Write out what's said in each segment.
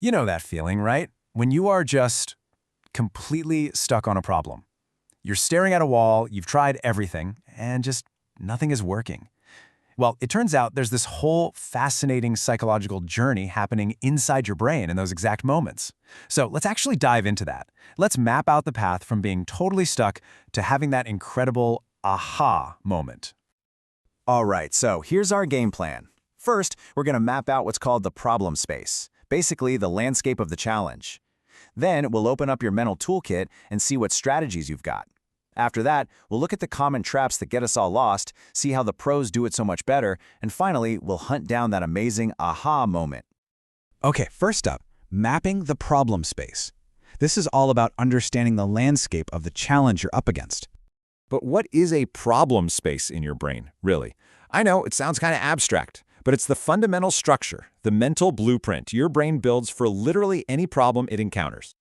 You know that feeling, right? When you are just completely stuck on a problem. You're staring at a wall, you've tried everything, and just nothing is working. Well, it turns out there's this whole fascinating psychological journey happening inside your brain in those exact moments. So let's actually dive into that. Let's map out the path from being totally stuck to having that incredible aha moment. All right, so here's our game plan. First, we're going to map out what's called the problem space, basically the landscape of the challenge. Then we'll open up your mental toolkit and see what strategies you've got. After that, we'll look at the common traps that get us all lost, see how the pros do it so much better, and finally, we'll hunt down that amazing aha moment. Okay, first up, mapping the problem space. This is all about understanding the landscape of the challenge you're up against. But what is a problem space in your brain, really? I know it sounds kind of abstract, but it's the fundamental structure, the mental blueprint your brain builds for literally any problem it encounters.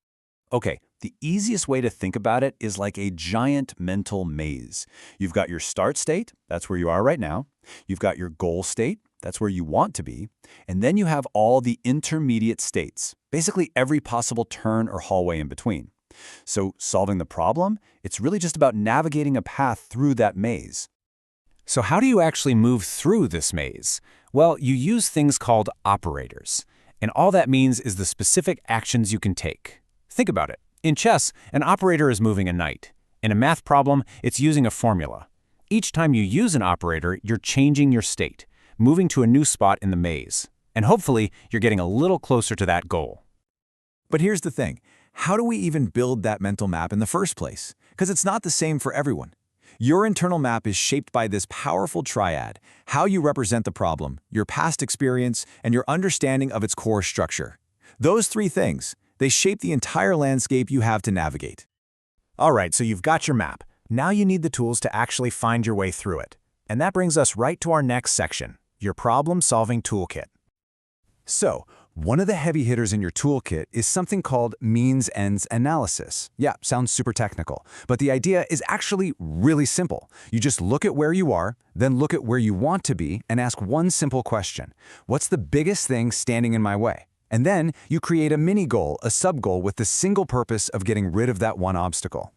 Okay, the easiest way to think about it is like a giant mental maze. You've got your start state, that's where you are right now. You've got your goal state, that's where you want to be. And then you have all the intermediate states, basically every possible turn or hallway in between. So solving the problem, it's really just about navigating a path through that maze. So how do you actually move through this maze? Well, you use things called operators. And all that means is the specific actions you can take. Think about it. In chess, an operator is moving a knight. In a math problem, it's using a formula. Each time you use an operator, you're changing your state, moving to a new spot in the maze. And hopefully, you're getting a little closer to that goal. But here's the thing. How do we even build that mental map in the first place? Because it's not the same for everyone. Your internal map is shaped by this powerful triad: how you represent the problem, your past experience, and your understanding of its core structure. Those three things, they shape the entire landscape you have to navigate. All right, so you've got your map. Now you need the tools to actually find your way through it. And that brings us right to our next section, your problem-solving toolkit. So, one of the heavy hitters in your toolkit is something called means-ends analysis. Yeah, sounds super technical, but the idea is actually really simple. You just look at where you are, then look at where you want to be, and ask one simple question. What's the biggest thing standing in my way? And then you create a mini-goal, a sub-goal with the single purpose of getting rid of that one obstacle.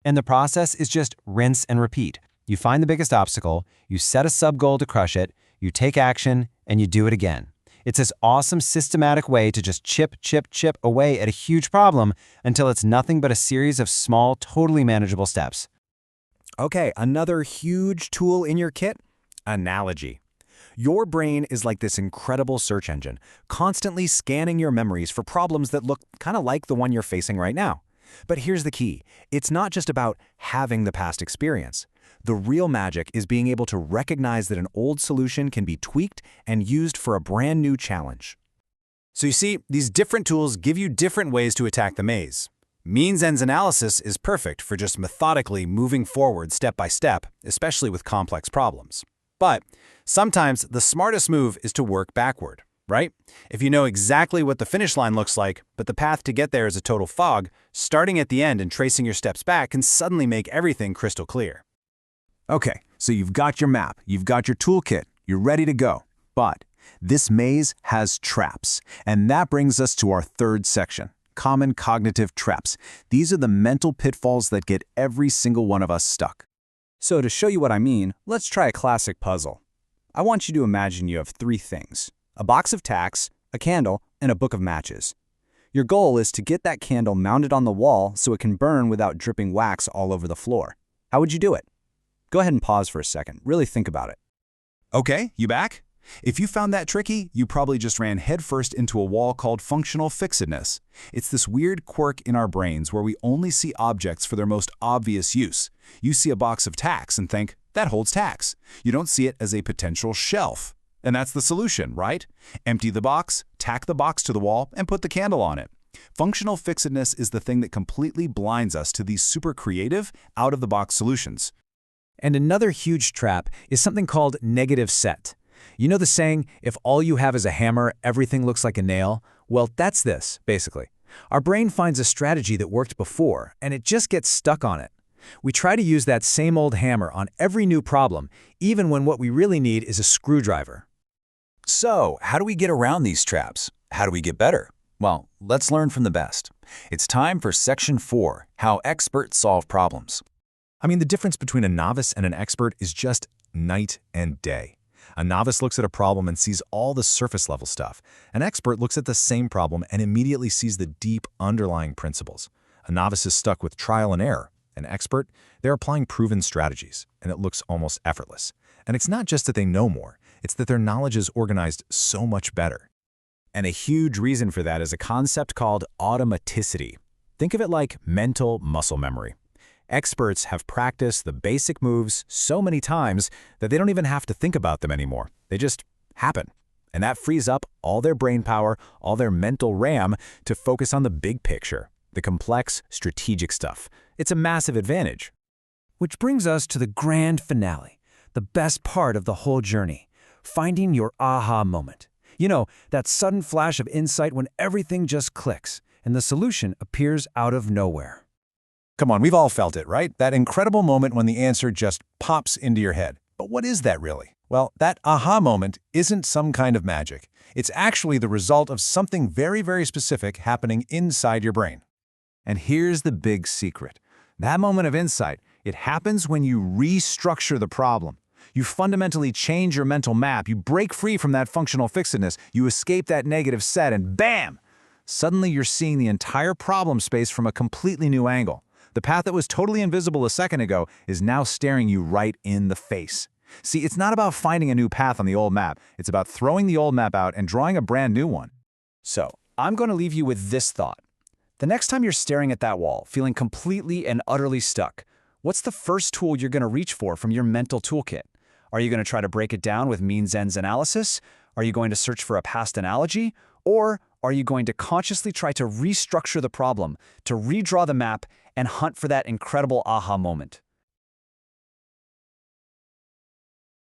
And the process is just rinse and repeat. You find the biggest obstacle, you set a sub-goal to crush it, you take action, and you do it again. It's this awesome systematic way to just chip away at a huge problem until it's nothing but a series of small, totally manageable steps. Okay, another huge tool in your kit? Analogy. Your brain is like this incredible search engine, constantly scanning your memories for problems that look kind of like the one you're facing right now. But here's the key. It's not just about having the past experience. The real magic is being able to recognize that an old solution can be tweaked and used for a brand new challenge. So you see, these different tools give you different ways to attack the maze. Means-ends analysis is perfect for just methodically moving forward step by step, especially with complex problems. But sometimes the smartest move is to work backward, right? If you know exactly what the finish line looks like, but the path to get there is a total fog, starting at the end and tracing your steps back can suddenly make everything crystal clear. Okay, so you've got your map, you've got your toolkit, you're ready to go. But this maze has traps, and that brings us to our third section, common cognitive traps. These are the mental pitfalls that get every single one of us stuck. So to show you what I mean, let's try a classic puzzle. I want you to imagine you have three things: a box of tacks, a candle, and a book of matches. Your goal is to get that candle mounted on the wall so it can burn without dripping wax all over the floor. How would you do it? Go ahead and pause for a second. Really think about it. Okay, you back? If you found that tricky, you probably just ran headfirst into a wall called functional fixedness. It's this weird quirk in our brains where we only see objects for their most obvious use. You see a box of tacks and think, that holds tacks. You don't see it as a potential shelf. And that's the solution, right? Empty the box, tack the box to the wall, and put the candle on it. Functional fixedness is the thing that completely blinds us to these super creative, out-of-the-box solutions. And another huge trap is something called negative set. You know the saying, if all you have is a hammer, everything looks like a nail? Well, that's this, basically. Our brain finds a strategy that worked before, and it just gets stuck on it. We try to use that same old hammer on every new problem, even when what we really need is a screwdriver. So, how do we get around these traps? How do we get better? Well, let's learn from the best. It's time for Section 4, How Experts Solve Problems. I mean, the difference between a novice and an expert is just night and day. A novice looks at a problem and sees all the surface-level stuff. An expert looks at the same problem and immediately sees the deep underlying principles. A novice is stuck with trial and error. An expert, they're applying proven strategies, and it looks almost effortless. And it's not just that they know more, it's that their knowledge is organized so much better. And a huge reason for that is a concept called automaticity. Think of it like mental muscle memory. Experts have practiced the basic moves so many times that they don't even have to think about them anymore. They just happen. And that frees up all their brain power, all their mental RAM to focus on the big picture, the complex, strategic stuff. It's a massive advantage. Which brings us to the grand finale, the best part of the whole journey, finding your aha moment. You know, that sudden flash of insight when everything just clicks and the solution appears out of nowhere. Come on, we've all felt it, right? That incredible moment when the answer just pops into your head. But what is that really? Well, that aha moment isn't some kind of magic. It's actually the result of something very, very specific happening inside your brain. And here's the big secret. That moment of insight, it happens when you restructure the problem. You fundamentally change your mental map, you break free from that functional fixedness, you escape that negative set, and bam! Suddenly you're seeing the entire problem space from a completely new angle. The path that was totally invisible a second ago is now staring you right in the face. See, it's not about finding a new path on the old map. It's about throwing the old map out and drawing a brand new one. So, I'm going to leave you with this thought. The next time you're staring at that wall, feeling completely and utterly stuck, what's the first tool you're going to reach for from your mental toolkit? Are you going to try to break it down with means-ends analysis? Are you going to search for a past analogy? Or are you going to consciously try to restructure the problem, to redraw the map, and hunt for that incredible aha moment?